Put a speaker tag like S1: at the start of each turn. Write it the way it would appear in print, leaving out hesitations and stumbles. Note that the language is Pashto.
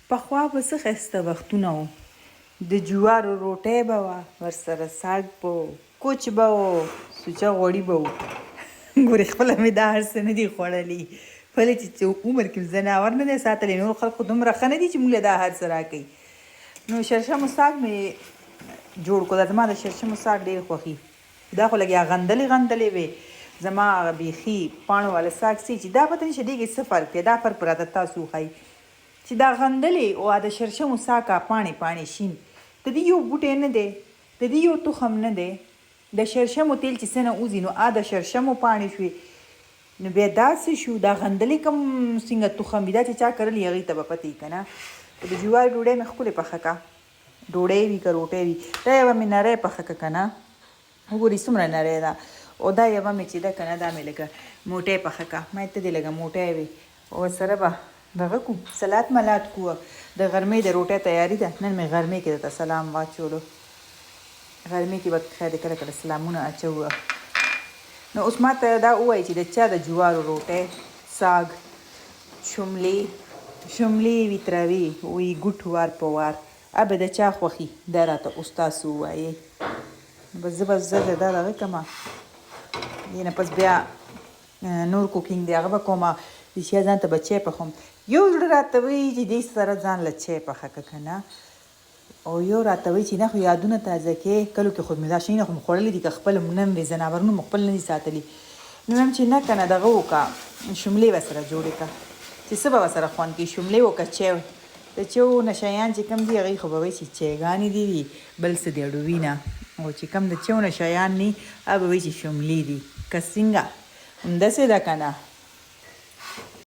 S1: پخوا به څه ښایسته وختونه وو. د جوارو روټۍ به وه، ورسره ساګ به و، کوچ به و، سوچه غوړي به و. ګورې خپله مې دا هر څه نه دي خوړلي. پله چې عمر کې ځناور نه دی ساتلی، نور خلک خو دومره ښه نه دي چې موږ له دا هر څه راکوي. نو شرشمو ساګ مې جوړ کړو. زما د شرشمو ساګ ډېر خوښي. دا خو لږ غندلې غندلې وې. زما هغه بیخي پاڼو والا ساګ سي چې دا پته نشي دې کې څه فرق دی. دا فرق راته تاسو وښایي چې دا غندلې او د شرشمو ساګ پاڼې پاڼې شین، د دې یو بوټی نه دی، د دې یو تخم نه دی. د شرشمو تیل چې څه نه وځي نو د شرشمو پاڼې شوې، نو بیا داسې شو. دا غندلې کوم څنګه تخم وي، دا چې چا کرلي هغې ته به پته وي که نه. د جوارو ډوډۍ مې ښکلې پخه کړه، ډوډۍ وي که روټۍ وي. دا یوه مې نری پخه کړه که نه، وګورئ څومره نری ده. او دا یوه مې چې ده که نه دا مې لږه موټی پخه کړه. ما ته دې لږه موټی وي او ورسره به دغه کو سلاد ملاد کو. د غرمې د روټۍ تیاري ده. نن مې غرمې کې درته سلام واچولو. غرمې کې به خیر کله کله سلامونه اچوو. نو اوس ما ته دا ووایي چې د چا د جوارو روټۍ، ساګ، شملې وي تروي وي ګوټ وار په وار، به د چا خوښي دا راته اوس تاسو ووایئ. بس زه به زر دا دغه کړمه، دې نه پس بیا نور کوکینګ دی هغه به کومه. رښتیا ځان ته به چای پخوم. یو زړه راته وایي چې دې سره ځان له چای پخه کړه که نه، او یو راته وایي چې نه خو یادونه تازه کې. کلو کې خو مې دا شیونه خو مې خوړلي دي که خپل نه مې ځناورونه مې خپل نه دي ساتلي. نو هم چې نه که نه دغه وکړه، شملې به سره جوړې کړه چې څه به ورسره خوند کوي. شملې وکړه، چای. د چایو نشیان چې کوم دي هغوی خو به وایي چې چایګانې دي وي بل څه دی ډوي نه. او چې کوم د چایو نشیان ني هغه به وایي چې شملې دي. که څنګه همداسې ده که نه.